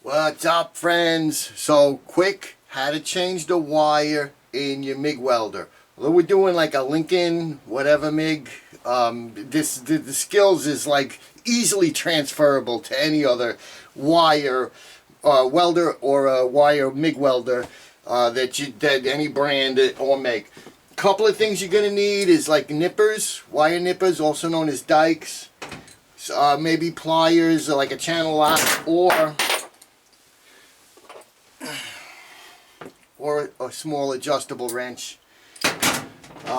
What's up, friends? So quick, how to change the wire in your MIG welder. Although we're doing like a Lincoln whatever MIG, the skills is like easily transferable to any other wire welder or a wire MIG welder that any brand or make. Couple of things you're gonna need is like nippers, wire nippers, also known as dikes. Maybe pliers, like a channel lock, or a small adjustable wrench.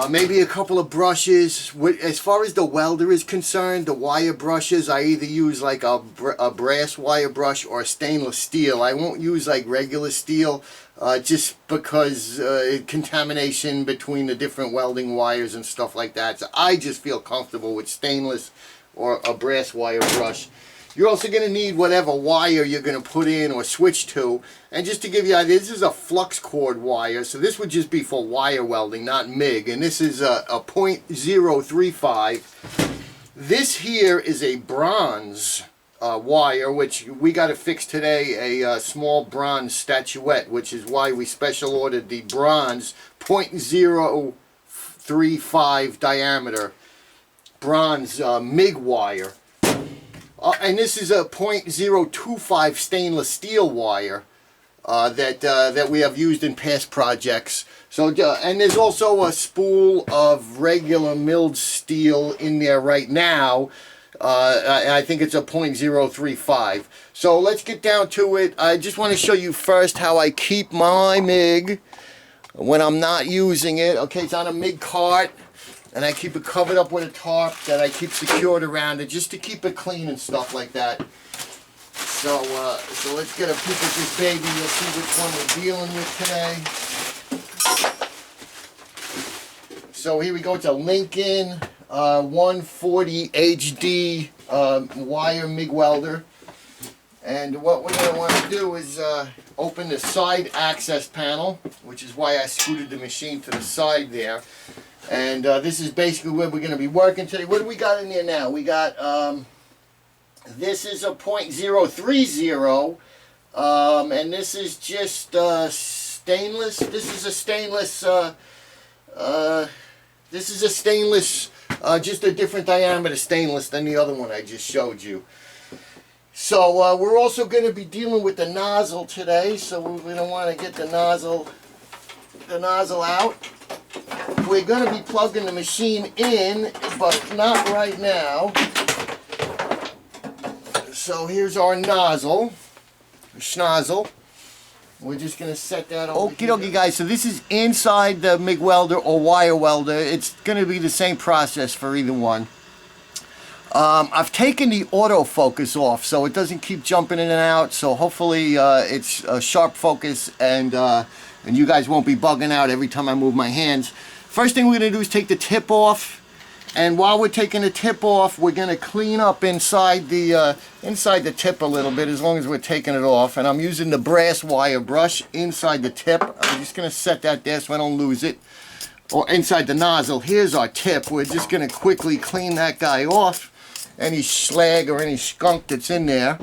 Maybe a couple of brushes. As far as the welder is concerned, the wire brushes, I either use like a brass wire brush or stainless steel. I won't use like regular steel just because contamination between the different welding wires and stuff like that. So I just feel comfortable with stainless or a brass wire brush. You're also going to need whatever wire you're going to put in or switch to. And just to give you an idea, this is a flux cord wire. So this would just be for wire welding, not MIG. And this is a .035. This here is a bronze wire, which we got to fix today, a small bronze statuette, which is why we special ordered the bronze .035 diameter bronze MIG wire. And this is a .025 stainless steel wire that we have used in past projects. So and there's also a spool of regular milled steel in there right now. I think it's a .035. So let's get down to it. I just want to show you first how I keep my MIG when I'm not using it. Okay, it's on a MIG cart. And I keep it covered up with a tarp that I keep secured around it just to keep it clean and stuff like that. So let's get a peek at this baby. You'll see which one we're dealing with today. So here we go. It's a Lincoln 140 HD wire MIG welder. And what we're going to want to do is open the side access panel, which is why I scooted the machine to the side there. And this is basically where we're going to be working today. What do we got in there now? We got, this is a .030, and this is just stainless. This is a stainless, just a different diameter stainless than the other one I just showed you. So we're also going to be dealing with the nozzle today, so we're going to want to get the nozzle out. We're going to be plugging the machine in, but not right now. So here's our nozzle, schnozzle. We're just going to set that over. Okie dokie, guys. So this is inside the MIG welder or wire welder. It's going to be the same process for either one. I've taken the autofocus off so it doesn't keep jumping in and out. So hopefully it's a sharp focus and you guys won't be bugging out every time I move my hands. First thing we're going to do is take the tip off, and while we're taking the tip off, we're going to clean up inside the tip a little bit as long as we're taking it off. And I'm using the brass wire brush inside the tip. I'm just going to set that there so I don't lose it. Or inside the nozzle. Here's our tip. We're just going to quickly clean that guy off, any slag or any skunk that's in there.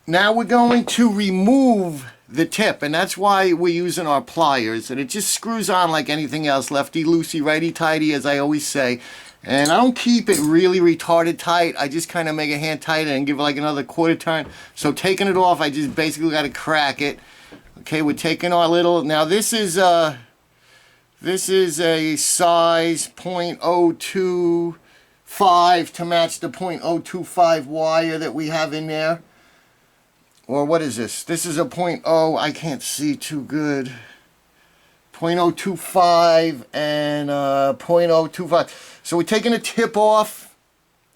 Now we're going to remove the tip, and that's why we're using our pliers, and it just screws on like anything else, lefty loosey, righty tighty, as I always say. And I don't keep it really retarded tight. I just kind of make a hand tight and give it like another quarter turn. So taking it off, I just basically got to crack it. Okay, we're taking our little, now this is a size .025 to match the .025 wire that we have in there. Or what is this? This is a .0, I can't see too good. .025 and .025. So we're taking the tip off,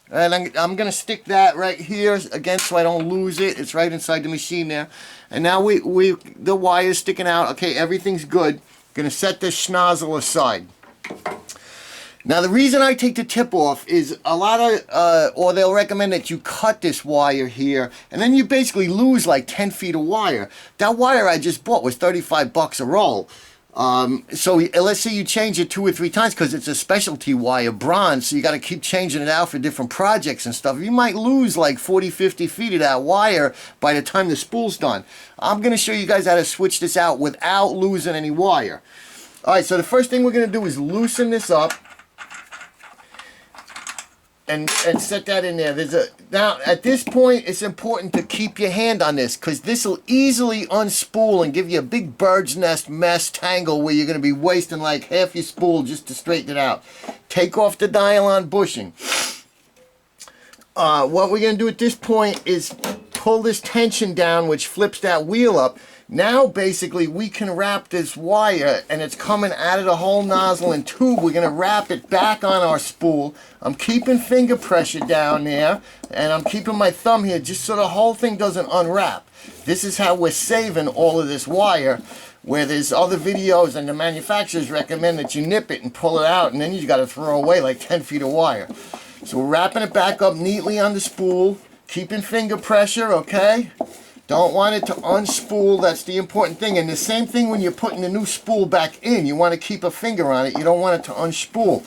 and I'm going to stick that right here again so I don't lose it. It's right inside the machine there. And now the wire is sticking out. Okay, everything's good. Going to set this schnozzle aside. Now the reason I take the tip off is a lot of, or they'll recommend that you cut this wire here, and then you basically lose like 10 feet of wire. That wire I just bought was 35 bucks a roll. So let's say you change it 2 or 3 times because it's a specialty wire, bronze, so you got to keep changing it out for different projects and stuff. You might lose like 40, 50 feet of that wire by the time the spool's done. I'm going to show you guys how to switch this out without losing any wire. Alright, so the first thing we're going to do is loosen this up and set that in there. Now, at this point, it's important to keep your hand on this because this will easily unspool and give you a big bird's nest mess tangle where you're going to be wasting like half your spool just to straighten it out. Take off the nylon bushing. What we're going to do at this point is pull this tension down, which flips that wheel up. Now, basically, we can wrap this wire, and it's coming out of the whole nozzle and tube. We're going to wrap it back on our spool. I'm keeping finger pressure down there, and I'm keeping my thumb here just so the whole thing doesn't unwrap. This is how we're saving all of this wire, where there's other videos and the manufacturers recommend that you nip it and pull it out, and then you got to throw away like 10 feet of wire. So we're wrapping it back up neatly on the spool, keeping finger pressure, okay? Don't want it to unspool, that's the important thing. And the same thing when you're putting the new spool back in. You want to keep a finger on it. You don't want it to unspool.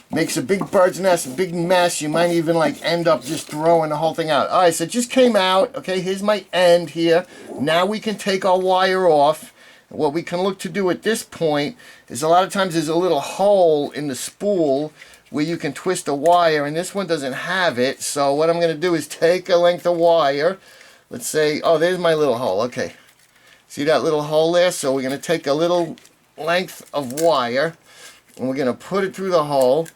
Makes a big bird's nest, a big mess. You might even like end up just throwing the whole thing out. Alright, so it just came out. Okay, here's my end here. Now we can take our wire off. What we can look to do at this point is a lot of times there's a little hole in the spool where you can twist a wire, and this one doesn't have it. So what I'm going to do is take a length of wire. Let's say, oh, there's my little hole. Okay. See that little hole there? So we're going to take a little length of wire, and we're going to put it through the hole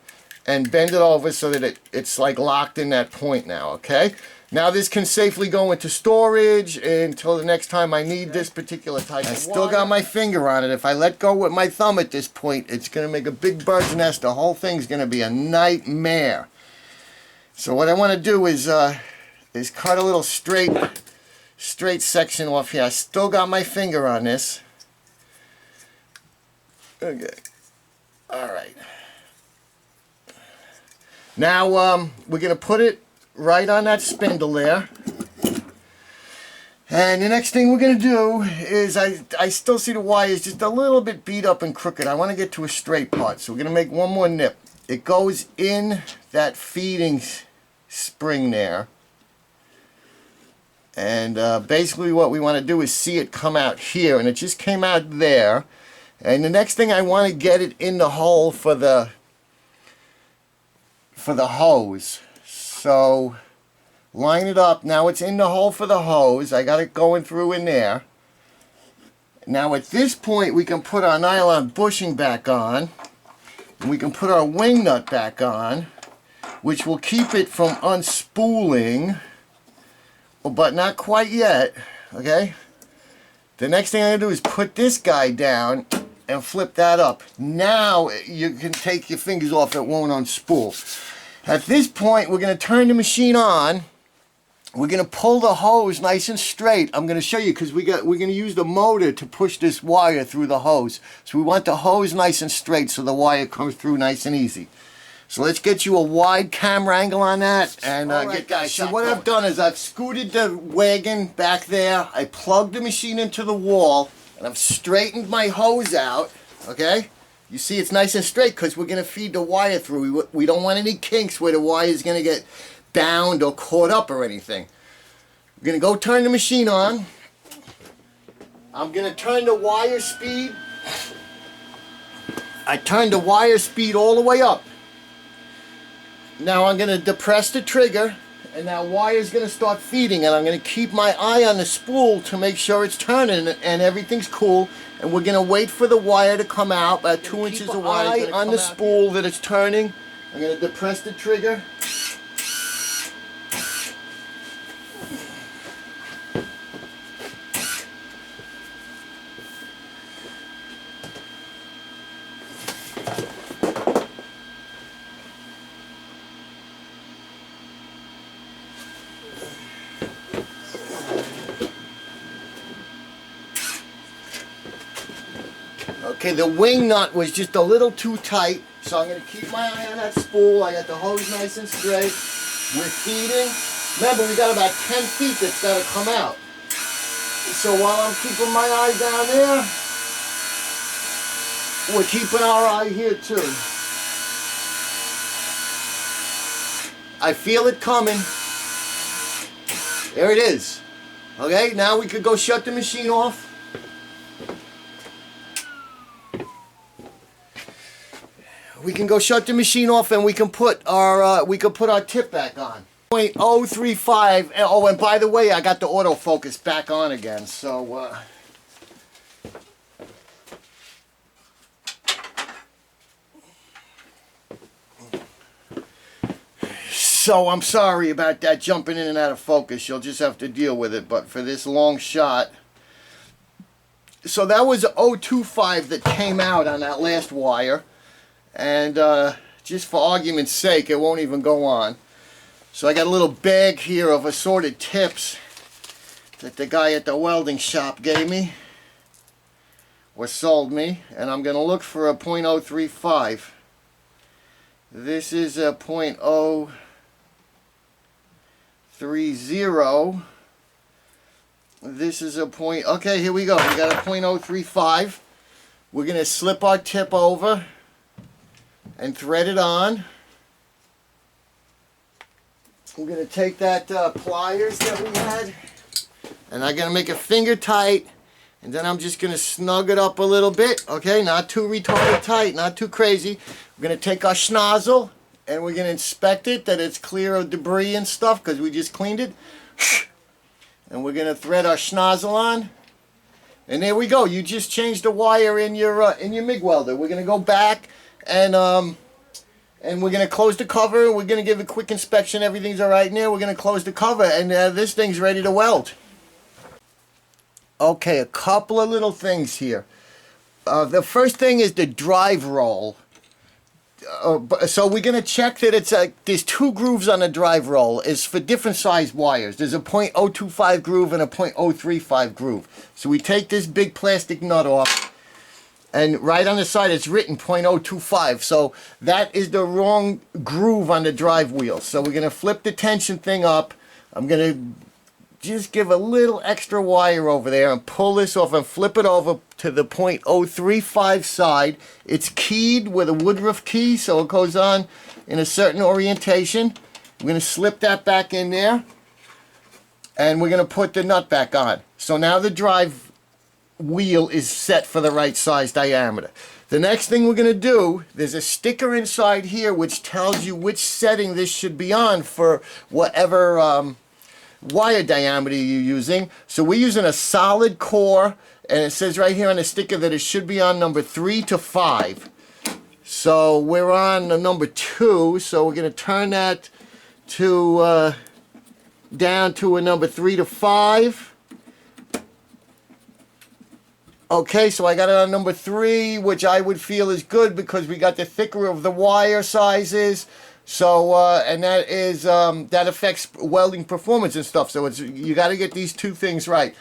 and bend it over so that it's like locked in that point now, okay? Now this can safely go into storage until the next time I need this particular type of wire. I still got my finger on it. If I let go with my thumb at this point, it's going to make a big bird's nest. The whole thing's going to be a nightmare. So what I want to do is cut a little straight section off here. I still got my finger on this. Okay. Alright. Now we're going to put it right on that spindle there. And the next thing we're going to do is, I still see the wire is just a little bit beat up and crooked. I want to get to a straight part. So we're going to make one more nip. It goes in that feeding spring there. And basically what we want to do is see it come out here. And it just came out there. And the next thing I want to get it in the hole for the hose. So line it up. Now it's in the hole for the hose. I got it going through in there. Now at this point we can put our nylon bushing back on. And we can put our wing nut back on, which will keep it from unspooling. But not quite yet. Okay? The next thing I'm going to do is put this guy down and flip that up. Now you can take your fingers off, it won't unspool. At this point, we're going to turn the machine on. We're going to pull the hose nice and straight. I'm going to show you because we're going to use the motor to push this wire through the hose. So we want the hose nice and straight so the wire comes through nice and easy. So let's get you a wide camera angle on that and get guys. So what I've done is I've scooted the wagon back there. I plugged the machine into the wall and I've straightened my hose out. Okay? You see it's nice and straight because we're going to feed the wire through. We don't want any kinks where the wire is going to get bound or caught up or anything. We're going to go turn the machine on. I'm going to turn the wire speed. I turned the wire speed all the way up. Now I'm going to depress the trigger and that wire is going to start feeding, and I'm going to keep my eye on the spool to make sure it's turning and everything's cool. And we're going to wait for the wire to come out, about 2 inches of wire on the spool that it's turning. I'm going to depress the trigger. Okay, the wing nut was just a little too tight, so I'm going to keep my eye on that spool. I got the hose nice and straight. We're feeding. Remember, we got about 10 feet that's got to come out. So while I'm keeping my eye down there, we're keeping our eye here too. I feel it coming. There it is. Okay, now we could go shut the machine off. We can go shut the machine off and we can put our tip back on. 0.035. Oh, and by the way, I got the autofocus back on again. So I'm sorry about that jumping in and out of focus. You'll just have to deal with it. But for this long shot, so that was 0.25 that came out on that last wire. And just for argument's sake, it won't even go on. So I got a little bag here of assorted tips that the guy at the welding shop gave me or sold me, and I'm going to look for a 0.035. This is a 0.030. This is a point. Okay, here we go. We got a 0.035. We're going to slip our tip over and thread it on. We're going to take that pliers that we had, and I'm going to make it finger tight, and then I'm just going to snug it up a little bit. Okay, not too retarded tight, not too crazy. We're going to take our schnozzle and we're going to inspect it that it's clear of debris and stuff because we just cleaned it. And we're going to thread our schnozzle on. And there we go. You just changed the wire in your MIG welder. We're going to go back and we're going to close the cover. We're going to give a quick inspection. Everything's all right in there. We're going to close the cover, and this thing's ready to weld. Okay, a couple of little things here. The first thing is the drive roll. So we're going to check that it's there's two grooves on the drive roll. It's for different size wires. There's a 0.025 groove and a 0.035 groove. So we take this big plastic nut off, and right on the side it's written 0.025. So that is the wrong groove on the drive wheel. So we're going to flip the tension thing up. I'm going to just give a little extra wire over there and pull this off and flip it over to the 0.035 side. It's keyed with a Woodruff key, so it goes on in a certain orientation. We're going to slip that back in there, and we're going to put the nut back on. So now the drive wheel is set for the right size diameter. The next thing we're going to do, there's a sticker inside here which tells you which setting this should be on for whatever wire diameter you're using. So we're using a solid core, and it says right here on the sticker that it should be on number 3 to 5. So we're on the number 2, so we're going to turn that to down to a number 3 to 5. Okay, so I got it on number 3, which I would feel is good because we got the thicker of the wire sizes. So, and that is, that affects welding performance and stuff. So it's, you got to get these two things right.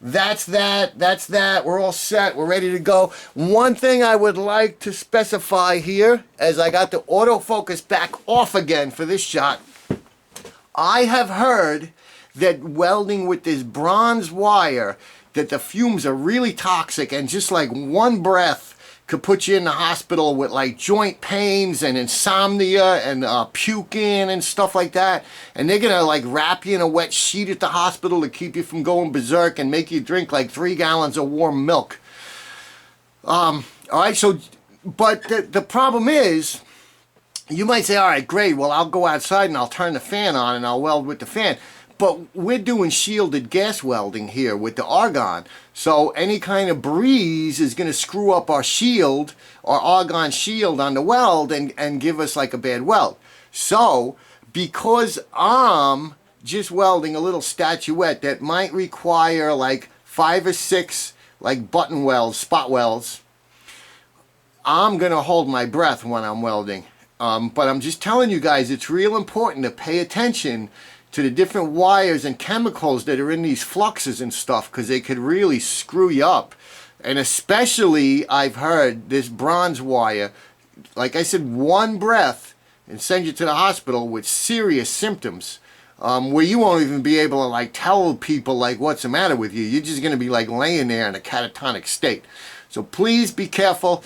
That's that. We're all set. We're ready to go. One thing I would like to specify here, as I got the autofocus back off again for this shot, I have heard that welding with this bronze wire, that the fumes are really toxic, and just like one breath could put you in the hospital with like joint pains and insomnia and puking and stuff like that. And they're gonna like wrap you in a wet sheet at the hospital to keep you from going berserk and make you drink like 3 gallons of warm milk. All right, so, but the problem is, you might say, all right, great, well, I'll go outside and I'll turn the fan on and I'll weld with the fan. But we're doing shielded gas welding here with the argon. So any kind of breeze is going to screw up our shield, our argon shield on the weld, and give us like a bad weld. So because I'm just welding a little statuette that might require like 5 or 6 like button welds, spot welds, I'm going to hold my breath when I'm welding. But I'm just telling you guys, it's real important to pay attention to the different wires and chemicals that are in these fluxes and stuff, because they could really screw you up. And especially, I've heard, this bronze wire, like I said, one breath and send you to the hospital with serious symptoms, where you won't even be able to like tell people like what's the matter with you. You're just going to be like laying there in a catatonic state. So please be careful.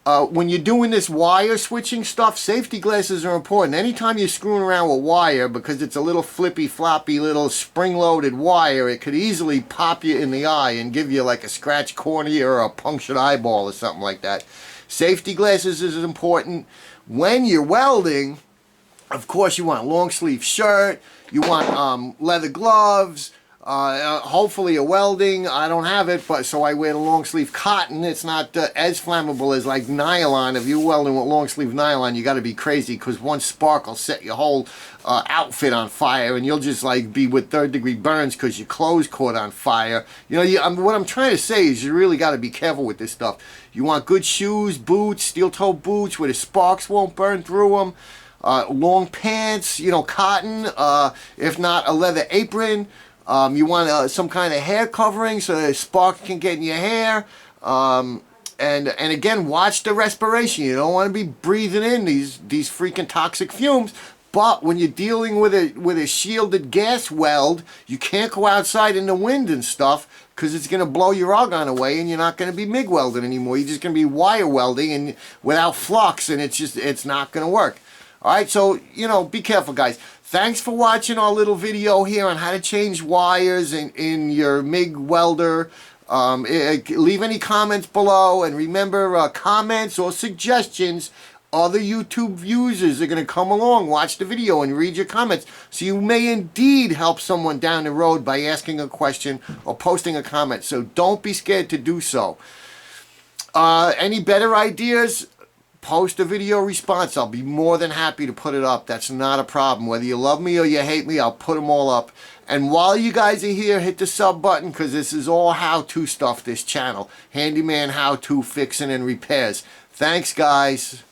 when you're doing this wire switching stuff, safety glasses are important. Anytime you're screwing around with wire, because it's a little flippy floppy little spring-loaded wire, it could easily pop you in the eye and give you like a scratched cornea or a punctured eyeball or something like that. Safety glasses is important. When you're welding, of course you want a long sleeve shirt, you want leather gloves, hopefully a welding. I don't have it, but so I wear the long sleeve cotton. It's not as flammable as like nylon. If you're welding with long sleeve nylon, you got to be crazy, because one spark will set your whole outfit on fire, and you'll just like be with third-degree burns because your clothes caught on fire. You know, what I'm trying to say is you really got to be careful with this stuff. You want good shoes, boots, steel-toe boots where the sparks won't burn through them. Long pants, you know, cotton. If not, a leather apron. You want some kind of hair covering so the spark can get in your hair. And again, watch the respiration. You don't want to be breathing in these freaking toxic fumes. But when you're dealing with a shielded gas weld, you can't go outside in the wind and stuff, because it's going to blow your argon away, and you're not going to be MIG welding anymore. You're just going to be wire welding and without flux, and it's not going to work. All right, so, you know, be careful, guys. Thanks for watching our little video here on how to change wires in your MIG welder. Leave any comments below, and remember, comments or suggestions, other YouTube users are going to come along, watch the video, and read your comments. So you may indeed help someone down the road by asking a question or posting a comment. So don't be scared to do so. Any better ideas? Post a video response. I'll be more than happy to put it up. That's not a problem. Whether you love me or you hate me, I'll put them all up. And while you guys are here, hit the sub button, because this is all how-to stuff, this channel. Handyman how-to fixing and repairs. Thanks, guys.